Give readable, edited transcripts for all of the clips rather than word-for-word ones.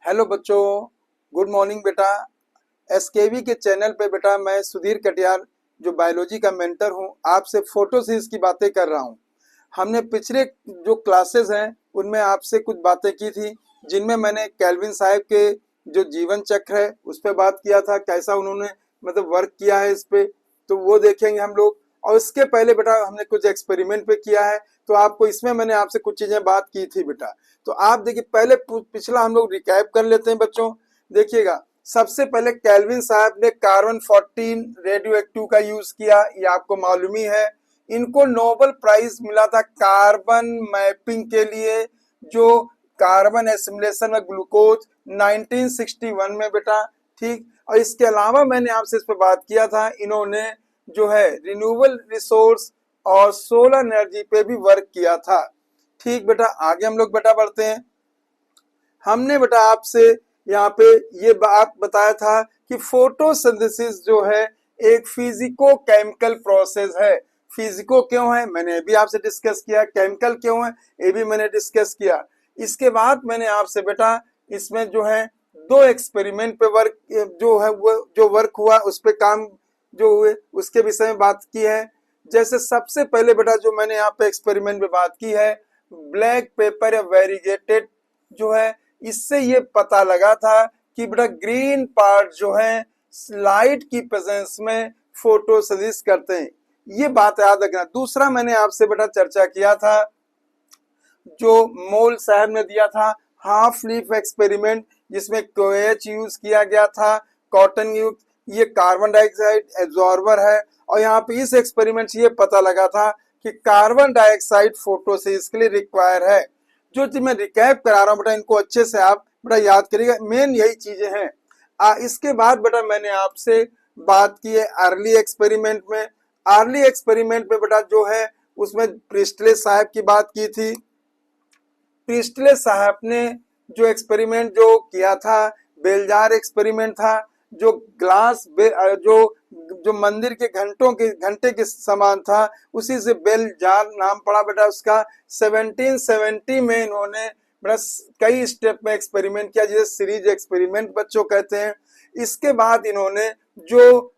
Hello बच्चों, good morning बेटा। SKV के चैनल पे बेटा मैं सुधीर कटियार जो बायोलॉजी का मेंटर हूँ आपसे फोटोसिंथेसिस की बातें कर रहा हूँ। हमने पिछले जो क्लासेस हैं उनमें आपसे कुछ बातें की थी जिनमें मैंने केल्विन साहब के जो जीवन चक्र है उस पर बात किया था, कैसा उन्होंने मतलब वर्क किया है इस पे, तो वो देखेंगे हम लोग। और इसके पहले बेटा हमने कुछ एक्सपेरिमेंट पे किया है, तो आपको इसमें मैंने आपसे कुछ चीजें बात की थी बेटा। तो आप देखिए पहले पिछला हम लोग रिकैप कर लेते हैं बच्चों। देखिएगा, सबसे पहले केल्विन साहब ने कार्बन 14 रेडियो एक्टिव का यूज किया, ये आपको मालूम ही है। इनको नोबेल प्राइज मिला था कार्बन मैपिंग के लिए, जो कार्बन एसिमिलेशन में ग्लूकोज 1961 में बेटा। ठीक, और इसके अलावा मैंने आपसे इस पर बात किया था, इन्होंने जो है रिन्यूएबल रिसोर्स और सोलर एनर्जी पे भी वर्क किया था। ठीक बेटा, आगे हम लोग बेटा बढ़ते हैं। हमने बेटा आपसे यहाँ पे ये बात बताया था कि फोटोसिंथेसिस जो है एक फिजिको केमिकल प्रोसेस है। फिजिको क्यों है मैंने भी आपसे डिस्कस किया, केमिकल क्यों है ये भी मैंने डिस्कस किया। इसके बाद मैंने आपसे बेटा इसमें जो है दो एक्सपेरिमेंट पे वर्क जो है वो जो वर्क हुआ उस पे काम जो हुए उसके विषय में बात की है। जैसे सबसे पहले बेटा जो मैंने यहाँ पे एक्सपेरिमेंट में बात की है, ब्लैक पेपर या वेरीगेटेड जो है, इससे ये पता लगा था कि बेटा ग्रीन पार्ट जो है लाइट की प्रेजेंस में फोटोसिंथेसिस करते हैं। ये बात याद रखना। दूसरा मैंने आपसे बेटा चर्चा किया था जो मोल साहब ने दिया था हाफ लीफ एक्सपेरिमेंट, जिसमें कोएच यूज किया गया था, कॉटन युक्त। ये कार्बन डाइऑक्साइड एब्जॉर्बर है और यहाँ पे इस एक्सपेरिमेंट से ये पता लगा था कि कार्बन डाइऑक्साइड फोटोसिंथेसिस के लिए रिक्वायर है। जो मैं रिकैप करा रहा हूँ बेटा, इनको अच्छे से आप बेटा याद करिएगा, मेन यही चीजें हैं। इसके बाद बेटा मैंने आपसे बात की है अर्ली एक्सपेरिमेंट में। अर्ली एक्सपेरिमेंट में बेटा जो है उसमें प्रिस्टले साहब की बात की थी। प्रिस्टले साहब ने जो एक्सपेरिमेंट जो किया था बेलजार एक्सपेरिमेंट था, जो ग्लास जो जो मंदिर के घंटे के समान था, उसी से बेलजार नाम पड़ा बेटा उसका। 1770 में इन्होंने बेटा कई स्टेप में एक्सपेरिमेंट किया जिसे सीरीज एक्सपेरिमेंट बच्चों कहते हैं। इसके बाद इन्होंने जो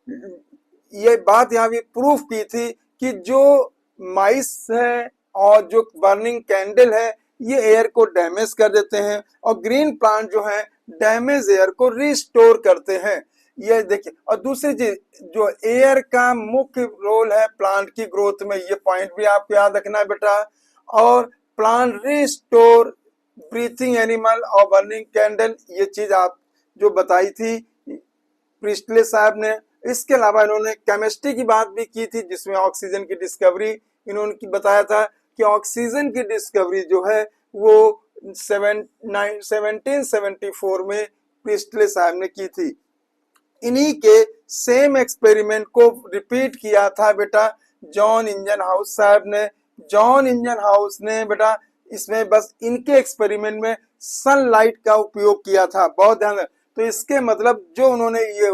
ये बात यहाँ भी प्रूफ की थी कि जो माइस है और जो बर्निंग कैंडल है ये एयर को डैमेज कर देते हैं और ग्रीन प्लांट जो है डैमेज एयर को रिस्टोर करते हैं। ये देखिए, और दूसरी चीज जो एयर का मुख्य रोल है प्लांट की ग्रोथ में, ये पॉइंट भी आपको याद रखना है बेटा। और प्लांट रिस्टोर ब्रीथिंग एनिमल और बर्निंग कैंडल, ये चीज आप जो बताई थी प्रिस्टले साहब ने। इसके अलावा इन्होंने केमिस्ट्री की बात भी की थी जिसमें ऑक्सीजन की डिस्कवरी इन्होंने बताया था कि ऑक्सीजन की डिस्कवरी जो है वो 1774 में प्रिस्टले साहब ने की थी। इन्हीं के सेम एक्सपेरिमेंट को रिपीट किया था बेटा जॉन इंजन हाउस साहब ने। जॉन इंजन हाउस ने बेटा इसमें बस इनके एक्सपेरिमेंट में सनलाइट का उपयोग किया था, बहुत ध्यान। तो इसके मतलब जो उन्होंने ये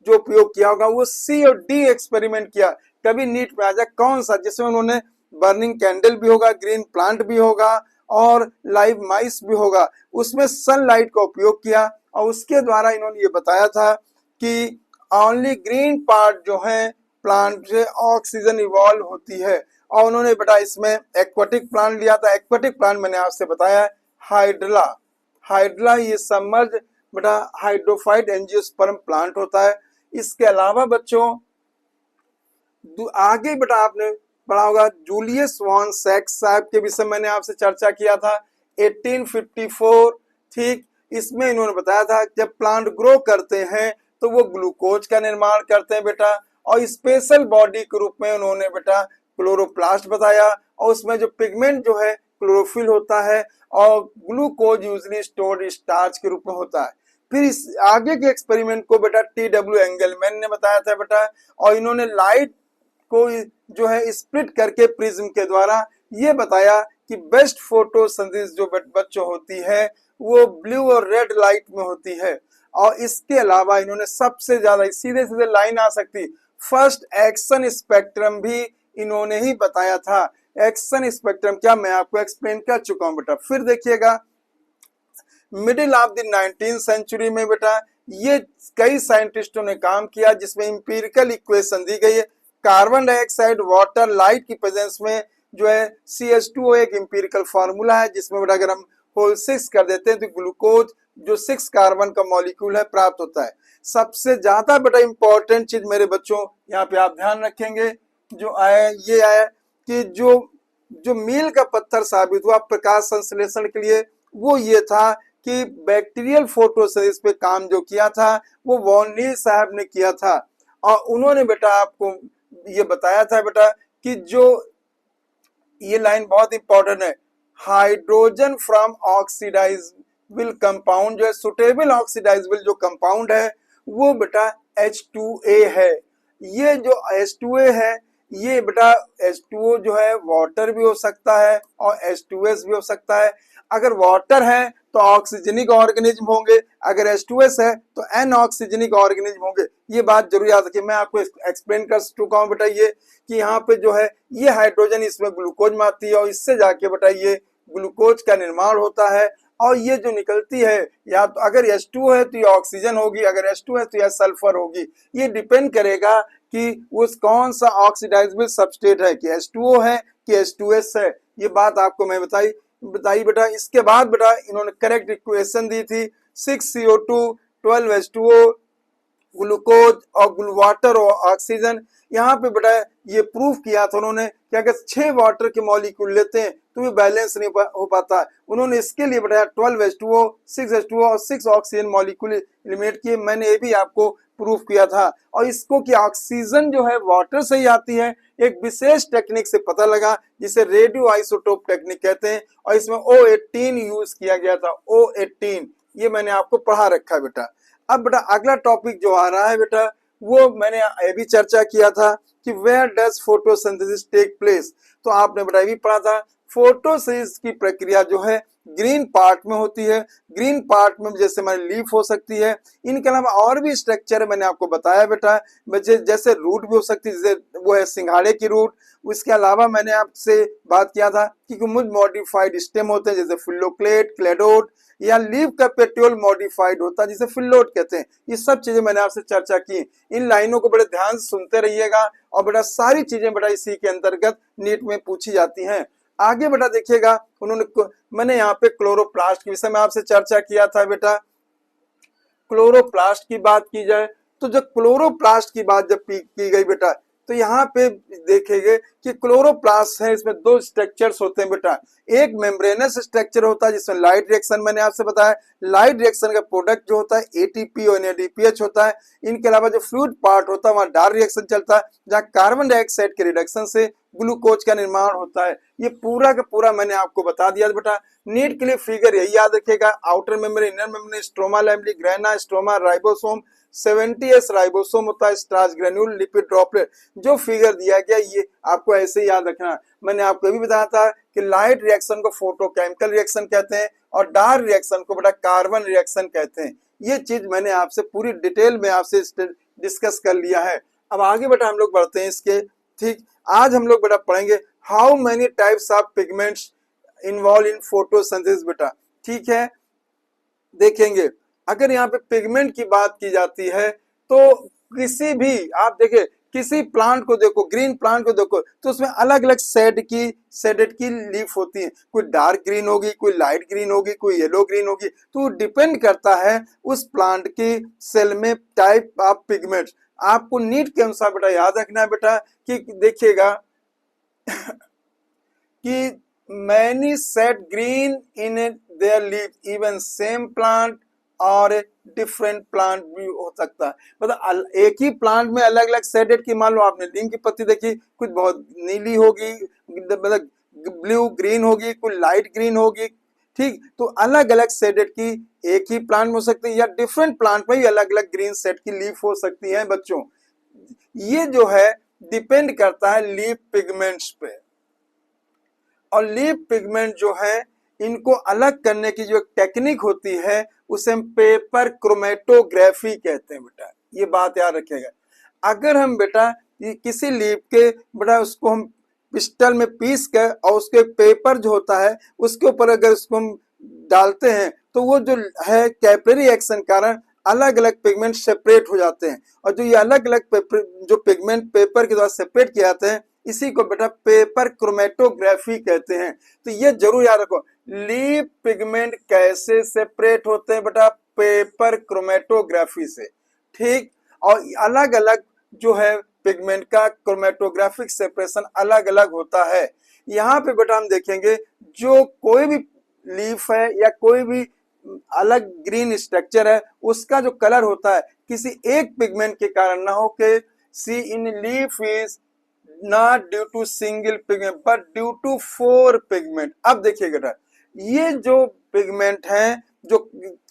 जो उपयोग किया होगा वो सी और डी एक्सपेरिमेंट किया। कभी नीट में आ जाए कौन सा, जिसमें उन्होंने बर्निंग कैंडल भी होगा, ग्रीन प्लांट भी होगा और लाइव माइस भी होगा, उसमें सनलाइट का उपयोग किया। और उसके द्वारा इन्होंने ये बताया था कि ओनली ग्रीन पार्ट जो है प्लांट से ऑक्सीजन इवॉल्व होती है। और उन्होंने बेटा इसमें एक्वाटिक प्लांट लिया था। एक्वाटिक प्लांट मैंने आपसे बताया हाइड्रला। हाइड्रला ये सबमर्ज बेटा हाइड्रोफाइट एंजियोस्पर्म प्लांट होता है। इसके अलावा बच्चों आगे बेटा आपने पढ़ा होगा जूलियस वॉन सैक्स साहब के विषय मैंने आपसे चर्चा किया था 1854। ठीक, इसमें इन्होंने बताया था जब प्लांट ग्रो करते हैं तो वो ग्लूकोज का निर्माण करते हैं बेटा, और स्पेशल बॉडी के रूप में उन्होंने बेटा क्लोरोप्लास्ट बताया, और उसमें जो पिगमेंट जो है क्लोरोफिल होता है और ग्लूकोज यूजली स्टोर्ड स्टार्च के रूप में होता है। फिर इस आगे के एक्सपेरिमेंट को बेटा TW एंगलमैन ने बताया था बेटा, और इन्होंने लाइट को जो है स्प्लिट करके प्रिज्म के द्वारा ये बताया कि बेस्ट फोटोसिंथेसिस जो बच्चों होती है वो ब्लू और रेड लाइट में होती है। और इसके अलावा इन्होंने सबसे ज्यादा सीधे सीधे लाइन आ सकती फर्स्ट एक्शन स्पेक्ट्रम भी इन्होंने ही बताया था। एक्शन स्पेक्ट्रम क्या मैं आपको एक्सप्लेन कर चुका हूं बेटा। फिर देखिएगा middle of the 19th century में बेटा ये कई साइंटिस्टों ने काम किया, जिसमें इंपिरिकल इक्वेशन दी गई है। कार्बन डाइऑक्साइड, वाटर, लाइट की प्रेजेंस में जो है CH2O एक इंपिरिकल फार्मूला है, जिसमें बेटा अगर हम होल 6 कर देते हैं तो ग्लूकोज जो 6 कार्बन का मॉलिक्यूल है प्राप्त होता है। सबसे ज्यादा बेटा इंपॉर्टेंट चीज मेरे बच्चों यहाँ पे आप ध्यान रखेंगे, जो आया ये आया कि जो मील का पत्थर साबित हुआ प्रकाश संश्लेषण के लिए, वो ये था कि बैक्टीरियल फोटोसिंथेसिस पे काम जो किया था वो वॉन नील साहब ने किया था। और उन्होंने बेटा आपको ये बताया था बेटा कि जो ये लाइन बहुत इंपॉर्टेंट है, हाइड्रोजन फ्रॉम ऑक्सीडाइजेबल कंपाउंड जो है, सुटेबल ऑक्सीडाइजेबल जो कंपाउंड है वो बेटा H2A है। ये जो H2A है ये बेटा H2O जो है वाटर भी हो सकता है और H2S भी हो सकता है। अगर वाटर है तो ऑक्सीजनिक ऑर्गेनिज्म होंगे, अगर H2S है तो अनऑक्सीजनिक ऑर्गेनिज्म होंगे। ये बात जरूर याद रखिए। मैं आपको एक्सप्लेन कर चुका हूँ बेटा ये कि यहाँ पे जो है ये हाइड्रोजन इसमें ग्लूकोज में आती है और इससे जाके बेटा ये ग्लूकोज का निर्माण होता है। और ये जो निकलती है या तो अगर H2O है तो ये ऑक्सीजन होगी, अगर H2 है तो यह सल्फर होगी। ये डिपेंड करेगा कि उस कौन सा ऑक्सीडाइजेबल सबस्ट्रेट है, कि H2O है कि H2S है। ये बात आपको मैं बताई बेटा। इसके बाद बेटा इन्होंने करेक्ट इक्वेशन दी थी 6CO2 12H2O ग्लूकोज और वाटर और ऑक्सीजन। यहाँ पे बेटा ये प्रूफ किया था उन्होंने कि अगर 6 वाटर के मॉलिक्यूल लेते हैं तो ये बैलेंस नहीं हो पाता। उन्होंने इसके लिए बताया 12H2O 6H2O और 6 ऑक्सीजन मॉलिक्यूल एलिमिनेट किए। मैंने ये भी आपको प्रूफ किया था। और इसको कि ऑक्सीजन जो है वाटर से ही आती है एक विशेष टेक्निक से पता लगा, जिसे रेडियो आइसोटोप टेक्निक कहते हैं। और इसमें O18 यूज किया गया था, O18 ये मैंने आपको पढ़ा रखा है बेटा। अब बेटा अगला टॉपिक जो आ रहा है बेटा वो मैंने ये भी चर्चा किया था कि where does photosynthesis take place. तो आपने बेटा ये भी पढ़ा था फोटोसिंथेसिस की प्रक्रिया जो है ग्रीन पार्ट में होती है। ग्रीन पार्ट में जैसे हमारी लीफ हो सकती है, इनके अलावा और भी स्ट्रक्चर मैंने आपको बताया बेटा, जैसे रूट भी हो सकती है, जैसे वो है सिंघाड़े की रूट। उसके अलावा मैंने आपसे बात किया था कि कुछ मॉडिफाइड स्टेम होते हैं जैसे फिलोक्लेट, क्लेडोट, या लीव का पेट्योल मॉडिफाइड होता है जिसे फिल्लोट कहते हैं। ये सब चीजें मैंने आपसे चर्चा की। इन लाइनों को बड़े ध्यान से सुनते रहिएगा और बेटा सारी चीजें बेटा इसी के अंतर्गत नीट में पूछी जाती हैं। आगे बेटा देखिएगा मैंने यहाँ पे क्लोरोप्लास्ट के विषय में आपसे चर्चा किया था बेटा। क्लोरोप्लास्ट की बात की जाए तो जब क्लोरोप्लास्ट की बात जब की गई बेटा तो यहाँ पे देखेंगे कि क्लोरोप्लास्ट है, इसमें 2 स्ट्रक्चर्स होते हैं बेटा। एक मेम्ब्रेनस स्ट्रक्चर होता है जिसमें लाइट रिएक्शन मैंने आपसे बताया, लाइट रिएक्शन का प्रोडक्ट जो होता है ATP और NADPH होता है। इनके अलावा जो फ्लूइड पार्ट होता है वहाँ डार्क रिएक्शन चलता है जहाँ कार्बन डाइऑक्साइड के रिडक्शन से ग्लूकोज का निर्माण होता है। ये पूरा का पूरा मैंने आपको बता दिया बेटा। नीट के लिए फिगर यही याद रखेगा, outer membrane, inner membrane, stroma lamellae, grana, stroma, ribosome, 70S ribosome होता है, स्टार्च ग्रेन्यूल, लिपिड ड्रॉपलेट। जो फिगर दिया गया ये आपको ऐसे ही याद रखना। मैंने आपको ये भी बताया था कि लाइट रिएक्शन को फोटोकेमिकल रिएक्शन कहते हैं और डार्क रिएक्शन को बेटा कार्बन रिएक्शन कहते हैं। ये चीज मैंने आपसे पूरी डिटेल में आपसे डिस्कस कर लिया है। अब आगे बेटा हम लोग बढ़ते हैं इसके। ठीक, आज हम लोग बेटा पढ़ेंगे how many types of pigments involve in photosynthesis बेटा। ठीक है, देखेंगे अगर यहाँ पे पिगमेंट की बात की जाती है तो किसी भी आप देखें किसी प्लांट को देखो, ग्रीन प्लांट को देखो तो उसमें अलग अलग शेडेड की लीफ होती है। कोई डार्क ग्रीन होगी, कोई लाइट ग्रीन होगी, कोई येलो ग्रीन होगी। तो डिपेंड करता है उस प्लांट की सेल में टाइप ऑफ पिगमेंट। आपको नीट के अनुसार बेटा याद रखना है बेटा कि देखिएगा कि many shade green in their leaf even same plant और डिफरेंट प्लांट भी हो सकता है। मतलब एक ही प्लांट में अलग अलग शेडेड की, मान लो आपने नीम की पत्ती देखी, कुछ बहुत नीली होगी, मतलब ब्लू ग्रीन होगी, कुछ लाइट ग्रीन होगी। ठीक, तो अलग अलग शेडेड की एक ही प्लांट में हो सकती है या डिफरेंट प्लांट में भी अलग अलग ग्रीन शेड की लीफ हो सकती है बच्चों। ये जो है डिपेंड करता है लीफ पिगमेंट्स पे। और लीफ पिगमेंट जो है इनको अलग करने की जो टेक्निक होती है उसे हम पेपर क्रोमेटोग्राफी कहते हैं बेटा। ये बात याद रखिएगा। अगर हम बेटा किसी लीफ के बेटा उसको हम पिस्टल में पीस कर और उसके पेपर जो होता है उसके ऊपर अगर उसको हम डालते हैं तो वो जो है कैपिलरी एक्शन कारण अलग अलग पिगमेंट सेपरेट हो जाते हैं, और जो ये अलग अलग जो पिगमेंट पेपर के द्वारा सेपरेट किए जाते हैं इसी को बेटा पेपर क्रोमेटोग्राफी कहते हैं। तो ये जरूर याद रखो, लीफ पिगमेंट कैसे सेपरेट होते हैं बेटा, पेपर क्रोमेटोग्राफी से, ठीक। और अलग अलग जो है पिगमेंट का क्रोमेटोग्राफिक सेपरेशन अलग अलग होता है। यहाँ पे बेटा हम देखेंगे जो कोई भी लीफ है या कोई भी अलग ग्रीन स्ट्रक्चर है उसका जो कलर होता है किसी एक पिगमेंट के कारण ना हो के seen in leaf is not due to single pigment but due to 4 pigment. अब देखिए बेटा ये जो पिगमेंट हैं जो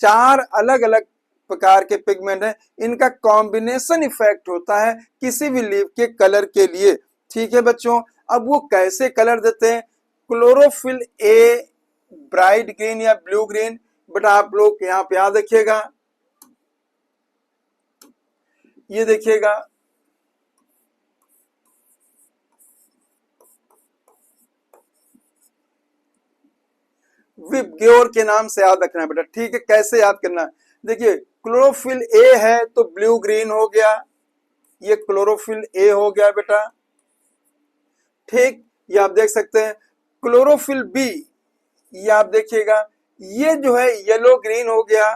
4 अलग अलग प्रकार के पिगमेंट हैं इनका कॉम्बिनेशन इफेक्ट होता है किसी भी लीफ के कलर के लिए, ठीक है बच्चों। अब वो कैसे कलर देते हैं, क्लोरोफिल ए ब्राइट ग्रीन या ब्लू ग्रीन, बेटा आप लोग यहाँ पे याद रखिएगा, ये देखिएगा विबग्योर के नाम से याद रखना है बेटा, ठीक है। कैसे याद करना है, देखिए क्लोरोफिल ए है तो ब्लू ग्रीन हो गया, ये क्लोरोफिल ए हो गया बेटा, ठीक। ये आप देख सकते हैं क्लोरोफिल बी, ये आप देखिएगा ये जो है येलो ग्रीन हो गया,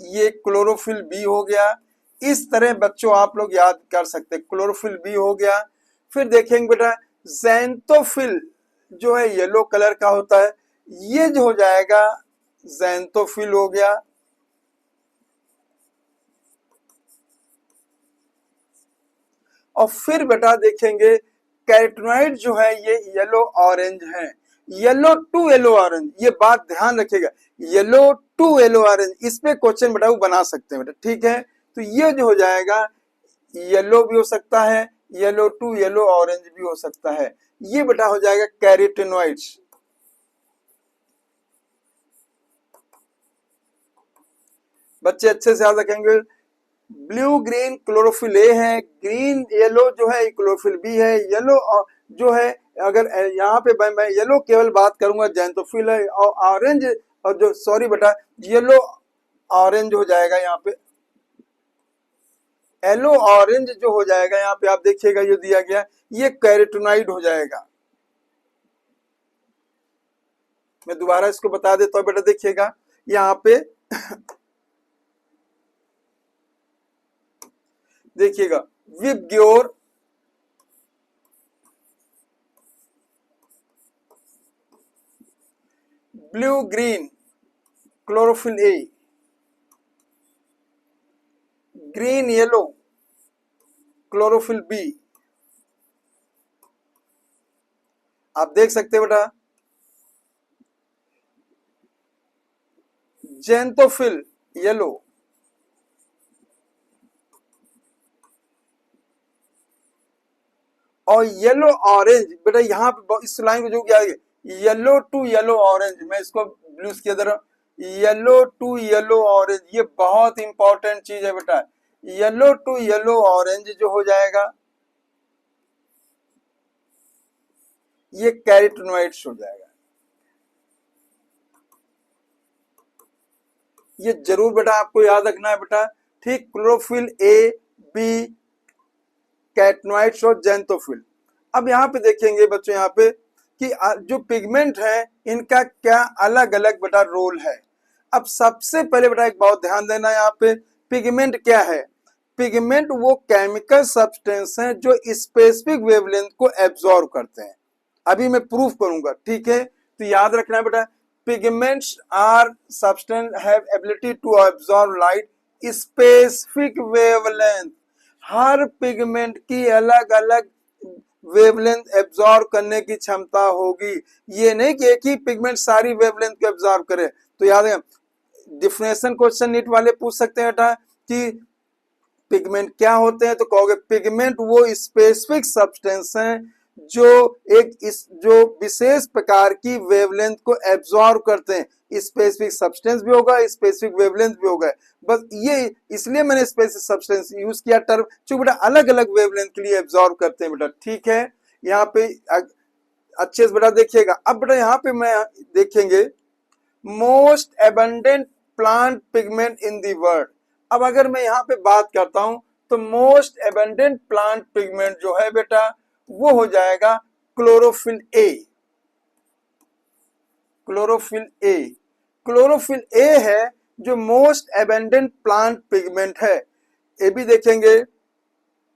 ये क्लोरोफिल बी हो गया। इस तरह बच्चों आप लोग याद कर सकते हैं, क्लोरोफिल बी हो गया। फिर देखेंगे बेटा ज़ैंथोफिल जो है येलो कलर का होता है, ये जो हो जाएगा ज़ैंथोफिल हो गया। और फिर बेटा देखेंगे कैरोटीनॉइड जो है ये येलो ऑरेंज है, येलो टू येलो ऑरेंज, ये बात ध्यान रखिएगा, येलो टू येलो ऑरेंज, इस पे क्वेश्चन बेटा वो बना सकते हैं बेटा, ठीक है। तो ये जो हो जाएगा येलो भी हो सकता है, येलो टू येलो ऑरेंज भी हो सकता है, ये बेटा हो जाएगा कैरोटीनॉइड्स। बच्चे अच्छे से याद रखेंगे, ब्लू ग्रीन क्लोरोफिल ए है, ग्रीन येलो जो है क्लोरोफिल बी है, येलो जो है अगर यहाँ पे मैं येलो केवल बात करूंगा ज़ैंथोफिल है, और ऑरेंज और जो सॉरी बेटा येलो ऑरेंज हो जाएगा, यहाँ पे येलो ऑरेंज जो हो जाएगा यहाँ पे आप देखिएगा जो दिया गया ये कैरोटीनॉइड हो जाएगा। मैं दोबारा इसको बता देता हूँ बेटा, देखिएगा यहाँ पे देखिएगा VIBGYOR, blue green chlorophyll A, green yellow chlorophyll B, आप देख सकते हैं बेटा ज़ैंथोफिल येलो, और येलो ऑरेंज बेटा यहाँ पे इस लाइन को जो क्या है येलो टू येलो ऑरेंज, मैं इसको ब्लू की तरह येलो टू येलो ऑरेंज, ये बहुत इंपॉर्टेंट चीज है बेटा, येलो टू येलो ऑरेंज जो हो जाएगा ये कैरोटीनॉइड्स हो जाएगा। ये जरूर बेटा आपको याद रखना है बेटा, ठीक। क्लोरोफिल ए बी कैरोटीनॉइड्स और ज़ैंथोफिल। अब यहाँ पे देखेंगे बच्चों यहाँ पे कि जो पिगमेंट है इनका क्या अलग अलग बेटा रोल है। अब सबसे पहले बेटा एक बात ध्यान देना, यहाँ पे पिगमेंट क्या है, पिगमेंट वो केमिकल सब्सटेंस हैं जो स्पेसिफिक वेवलेंथ को एब्जॉर्ब करते हैं, अभी मैं प्रूफ करूंगा, ठीक है। तो याद रखना बेटा pigments are substance have ability to absorb light specific wavelength, हर पिगमेंट की अलग अलग वेवलेंथ एब्जॉर्ब करने की क्षमता होगी, ये नहीं कि एक ही पिगमेंट सारी वेवलेंथ को एब्जॉर्ब करे। तो याद है डिफिनेशन क्वेश्चन नीट वाले पूछ सकते हैं बेटा कि पिगमेंट क्या होते हैं, तो कहोगे पिगमेंट वो स्पेसिफिक सब्सटेंस हैं जो जो विशेष प्रकार की वेवलेंथ को एब्जॉर्ब करते हैं, स्पेसिफिक सब्सटेंस भी होगा स्पेसिफिक वेवलेंथ भी होगा, बस ये इसलिए मैंने स्पेसिफिक सब्सटेंस यूज किया टर्म, क्योंकि बेटा अलग अलग वेवलेंथ के लिए एब्जॉर्ब करते हैं बेटा, ठीक है। यहाँ पे अच्छे से बेटा देखिएगा। अब बेटा यहाँ पे मैं देखेंगे most abundant plant pigment in the world. अब अगर मैं यहाँ पे बात करता हूँ तो मोस्ट एबंडेंट प्लांट पिगमेंट जो है बेटा वो हो जाएगा chlorophyll A. Chlorophyll A, chlorophyll A है जो मोस्ट एबंडेंट प्लांट पिगमेंट है। ये भी देखेंगे।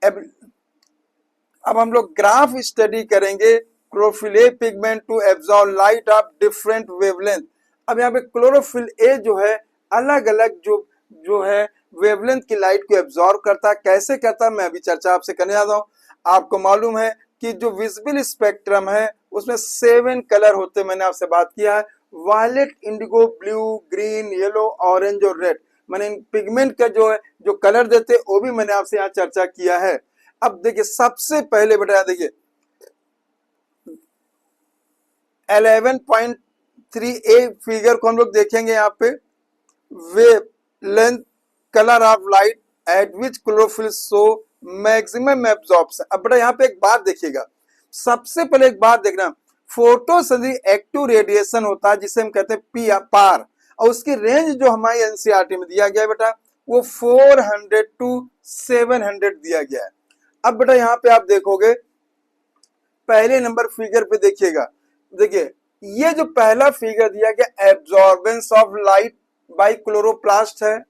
अब हम लोग ग्राफ स्टडी करेंगे chlorophyll a pigment to absorb light of different wavelength. अब यहाँ पे क्लोरोफिल ए जो है अलग अलग जो है वेवलेंथ की लाइट को एब्जॉर्ब करता है। कैसे करता है मैं अभी चर्चा आपसे करने जा रहा हूँ। आपको मालूम है कि जो विजिबल स्पेक्ट्रम है उसमें 7 कलर होते हैं, मैंने आपसे बात किया है। Violet, indigo, blue, green, yellow, orange और रेड। मैंने इन पिगमेंट का जो कलर देते वो भी मैंने आपसे यहाँ चर्चा किया है। अब देखिए सबसे पहले बेटा देखिए 11.3a फिगर को हम लोग देखेंगे। यहाँ पे wave length colour of light at which chlorophyll show maximum absorption. अब बेटा यहाँ पे एक बात देखिएगा, सबसे पहले एक बात देखना, फोटोसिंथेसिस एक्टिव रेडिएशन होता है जिसे हम कहते हैं पी पार, और उसकी रेंज जो हमारी एनसीईआरटी में दिया गया है बेटा वो 400 टू 700 दिया गया है। अब बेटा यहाँ पे आप देखोगे पहले नंबर फिगर पे देखिएगा, देखिए ये जो पहला फिगर दिया गया absorbance of light by chloroplast है।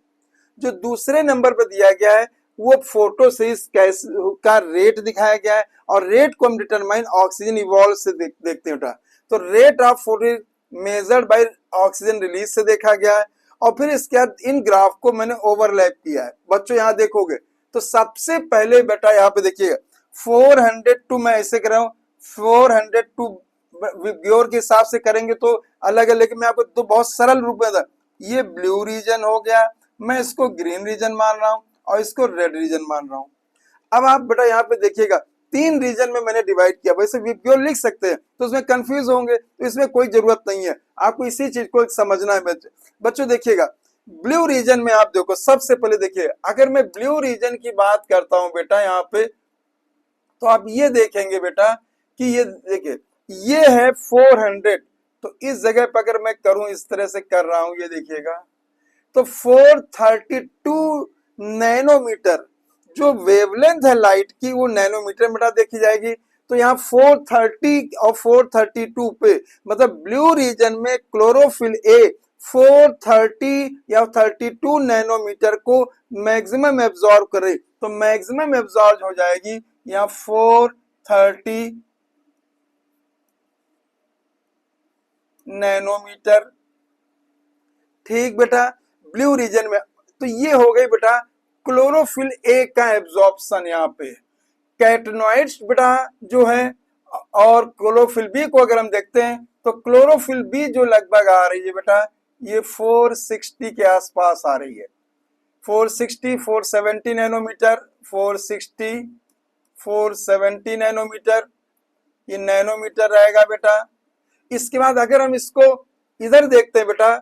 जो दूसरे नंबर पे दिया गया है वो फोटोसिंथेसिस का रेट दिखाया गया है, और रेट को हम डिटरमाइन ऑक्सीजन इवॉल्व से देखते हैं बेटा। तो rate of photo measured by oxygen release से देखा गया है, और फिर इसके बाद इन ग्राफ को मैंने ओवरलैप किया है। बच्चों यहाँ देखोगे तो सबसे पहले बेटा यहाँ पे देखिएगा 400 टू, मैं ऐसे कर रहा हूँ 400 टू विब्योर के हिसाब से करेंगे तो अलग अलग, लेकिन मैं आपको तो बहुत सरल रूप में था। ये ब्लू रीजन हो गया, मैं इसको ग्रीन रीजन मान रहा हूँ और इसको रेड रीजन मान रहा हूँ। अब आप बेटा यहाँ पे देखिएगा 3 रीजन में मैंने डिवाइड किया। वैसे विब्योर लिख सकते हैं तो उसमें कंफ्यूज होंगे, तो इसमें कोई जरूरत नहीं है, आपको इसी चीज को समझना है बच्चों। देखिएगा ब्लू रीजन में आप देखो, सबसे पहले देखिए अगर मैं ब्लू रीजन की बात करता हूं बेटा यहाँ पे, तो आप ये देखेंगे बेटा कि ये देखिए ये है 400, तो इस जगह पर अगर मैं करूं इस तरह से कर रहा हूं, ये देखिएगा तो 432 नैनोमीटर जो वेवलेंथ है लाइट की वो नैनोमीटर में बेटा देखी जाएगी। तो यहाँ 430 और 432 पे, मतलब ब्लू रीजन में क्लोरोफिल ए 430 या 32 नैनोमीटर को मैक्सिमम एब्जॉर्ब कर रही, तो मैक्सिमम एब्जॉर्ब हो जाएगी यहाँ 430 नैनोमीटर। ठीक बेटा, ब्लू रीजन में तो ये हो गई बेटा क्लोरोफिल ए का एब्जॉर्प्शन। यहाँ पे कैटनोइड्स बेटा जो है, और क्लोरोफिल बी को अगर हम देखते हैं तो क्लोरोफिल बी जो लगभग आ रही है बेटा ये 460 के आसपास आ रही है, 460 470 नैनोमीटर, 460 470 नैनोमीटर, ये नैनोमीटर रहेगा बेटा। इसके बाद अगर हम इसको इधर देखते हैं बेटा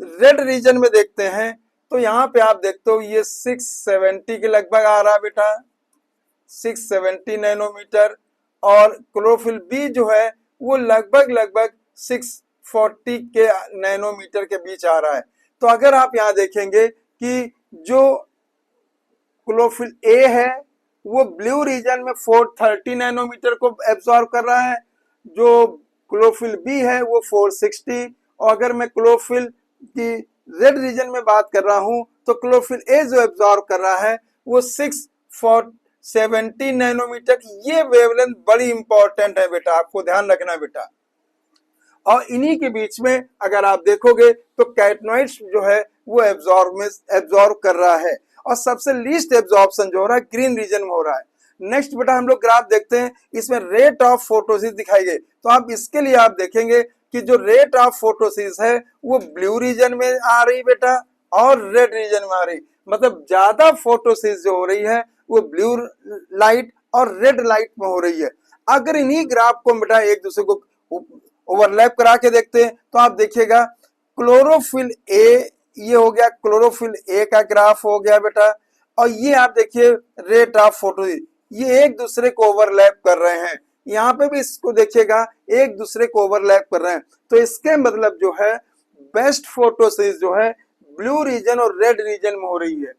रेड रीजन में देखते हैं, तो यहाँ पे आप देखते हो ये 670 के लगभग आ रहा है बेटा, 670 नैनोमीटर, और क्लोरोफिल बी जो है वो लगभग 640 के नैनोमीटर के बीच आ रहा है। तो अगर आप यहाँ देखेंगे कि जो क्लोरोफिल ए है वो ब्लू रीजन में 430 नैनोमीटर को एब्जॉर्ब कर रहा है, जो क्लोरोफिल बी है वो 460, और अगर मैं क्लोरोफिल की रेड रीजन में बात कर रहा हूं तो क्लोरोफिल ए जो एब्जॉर्ब कर रहा है वो 670 नैनोमीटर। ये वेवलेंथ बड़ी इंपॉर्टेंट है बेटा, आपको ध्यान रखना बेटा। और इन्हीं के बीच में अगर आप देखोगे तो कैटनोइड्स जो है वो एब्जॉर्ब कर रहा है, और सबसे लीस्ट एब्जॉर्प्शन जो हो रहा है ग्रीन रीजन में हो रहा है। नेक्स्ट बेटा हम लोग ग्राफ देखते हैं, इसमें रेट ऑफ फोटोसिस दिखाई गई। तो आप इसके लिए आप देखेंगे कि जो रेट ऑफ फोटोसिस है वो ब्लू रीजन में आ रही बेटा और रेड रीजन में आ रही, मतलब ज्यादा फोटोसिस जो हो रही है वो ब्लू लाइट और रेड लाइट में हो रही है। अगर इन्हीं ग्राफ को बेटा एक दूसरे को ओवरलैप करा के देखते हैं तो आप देखिएगा क्लोरोफिल ए, ये हो गया क्लोरोफिल ए का ग्राफ हो गया बेटा, और ये आप देखिए रेट ऑफ फोटोसिस, ये एक दूसरे को ओवरलैप कर रहे हैं। यहाँ पे भी इसको देखिएगा एक दूसरे को ओवरलैप कर रहे हैं। तो इसके मतलब जो है बेस्ट फोटोसिस जो है ब्लू रीजन और रेड रीजन में हो रही है,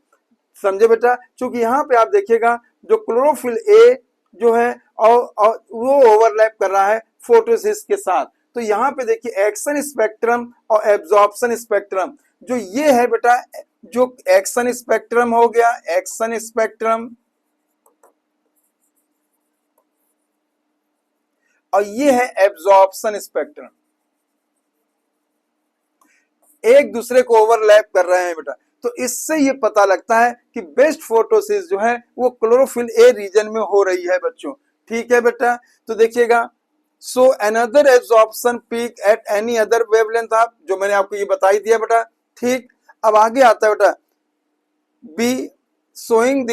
समझे बेटा। क्योंकि यहाँ पे आप देखिएगा जो क्लोरोफिल ए जो है और वो ओवरलैप कर रहा है फोटोसिस के साथ। तो यहाँ पे देखिए एक्शन स्पेक्ट्रम और एब्जॉर्प्शन स्पेक्ट्रम, जो ये है बेटा, जो एक्शन स्पेक्ट्रम हो गया, एक्शन स्पेक्ट्रम, और ये है एब्जॉर्प्शन स्पेक्ट्रम, एक दूसरे को ओवरलैप कर रहे हैं बेटा। तो इससे ये पता लगता है कि बेस्ट फोटोसिस जो है वो क्लोरोफिल ए रीजन में हो रही है बच्चों, ठीक है बेटा। तो देखिएगा so another absorption peak at any other wavelength of, जो मैंने आपको ये बता ही दिया बेटा, ठीक। अब आगे आता है बेटा be showing the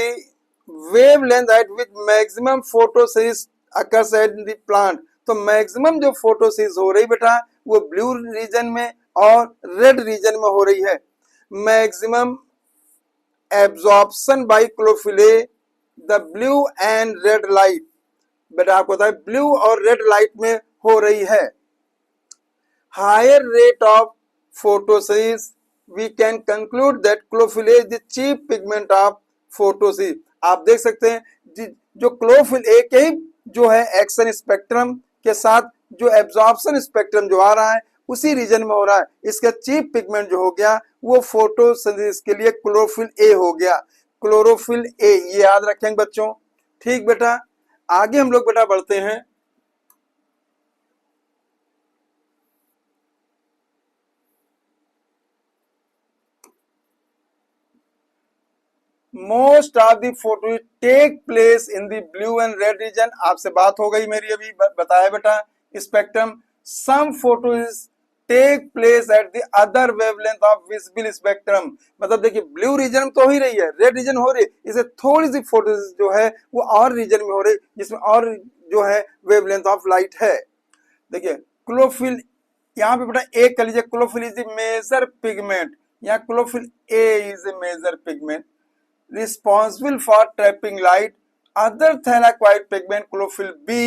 wavelength at which maximum photosynthesis occurs at the plant. तो मैक्सिमम जो फोटोसिस हो रही बेटा वो ब्लू रीजन में और रेड रीजन में हो रही है। Maximum absorption bye chlorophyll A the blue and red light, बेटा आपको पता है ब्लू और रेड लाइट में हो रही है। Higher rate of photosynthesis we can conclude that chlorophyll A is the chief pigment of photosynthesis. आप देख सकते हैं जो क्लोरोफिल ए के ही जो है एक्शन स्पेक्ट्रम के साथ जो एब्जॉर्प्शन स्पेक्ट्रम जो आ रहा है उसी रीजन में हो रहा है। इसका चीफ पिगमेंट जो हो गया वो फोटोसिंथेसिस के लिए क्लोरोफिल ए हो गया, क्लोरोफिल ए, ये याद रखेंगे बच्चों, ठीक बेटा। आगे हम लोग बेटा बढ़ते हैं। Most of the photo take place in the blue and red region, आपसे बात हो गई मेरी अभी, बताया बेटा spectrum. Some photos take place at the other wavelength of visible spectrum, मतलब देखिए ब्लू रीजन में तो हो ही रही है, रेड रीजन हो रही है, इसे थोड़ी सी फोटोज जो है वो और रीजन में हो रही है जिसमें और जो है वेवलेंथ ऑफ लाइट है। देखिए क्लोरोफिल यहाँ पे बेटा ए कर लीजिए, chlorophyll is the major pigment, यहाँ chlorophyll A is a major pigment responsible for trapping light. Other thylakoid pigment chlorophyll B,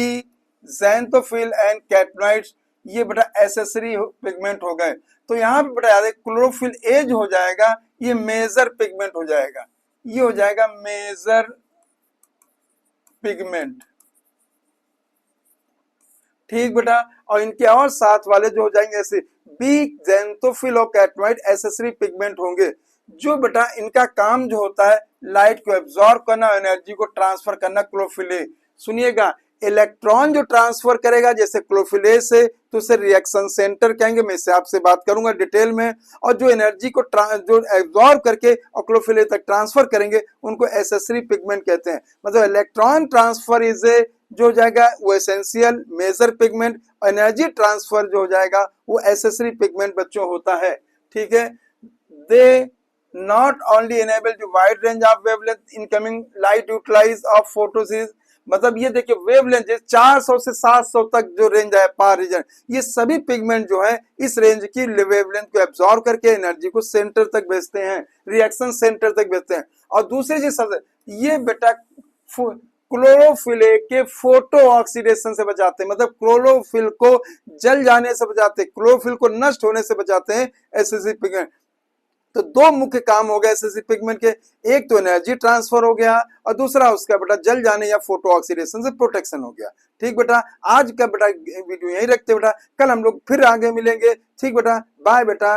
xanthophyll and carotenoids, ये बेटा एसेसरी पिगमेंट हो गए। तो यहाँ पे बेटा याद है क्लोरोफिल ए जो हो जाएगा ये मेजर पिगमेंट हो जाएगा, ये हो जाएगा मेजर पिगमेंट, ठीक बेटा। और इनके और साथ वाले जो हो जाएंगे ऐसे बी, xanthophyll और carotenoid एसेसरी पिगमेंट होंगे, जो बेटा इनका काम जो होता है लाइट को एब्जॉर्ब करना, एनर्जी को ट्रांसफर करना। क्लोरोफिल ए सुनिएगा इलेक्ट्रॉन जो ट्रांसफर करेगा जैसे क्लोरोफिल ए से, तो उसे रिएक्शन सेंटर कहेंगे, मैं इससे आपसे बात करूंगा डिटेल में। और जो एनर्जी को जो एब्जॉर्ब करके और क्लोरोफिल ए तक ट्रांसफर करेंगे उनको एसेसरी पिगमेंट कहते हैं। मतलब इलेक्ट्रॉन ट्रांसफर इज ए जो हो जाएगा वो essential major pigment, energy transfer जो हो जाएगा वो एसेसरी पिगमेंट बच्चों होता है, ठीक है। दे not only enable the wide range of wavelength incoming light utilize of photosynthesis, मतलब ये देखिए वेवलेंथ 400 से 700 तक जो रेंज है पार रीजन, ये सभी पिगमेंट जो है इस रेंज की वेवलेंथ को एब्जॉर्ब करके एनर्जी को सेंटर तक भेजते हैं, रिएक्शन सेंटर तक भेजते हैं। और दूसरी चीज ये बेटा क्लोरोफिल के फोटो ऑक्सीडेशन से बचाते हैं, मतलब क्लोरोफिल को जल जाने से बचाते हैं, क्लोरोफिल को नष्ट होने से बचाते हैं एसेसरी पिगमेंट। तो दो मुख्य काम हो गए एसेसरी पिगमेंट के, एक तो एनर्जी ट्रांसफर हो गया और दूसरा उसका बेटा जल जाने या फोटो ऑक्सीडेशन से प्रोटेक्शन हो गया, ठीक बेटा। आज का बेटा वीडियो यही रखते बेटा, कल हम लोग फिर आगे मिलेंगे, ठीक बेटा, बाय बेटा।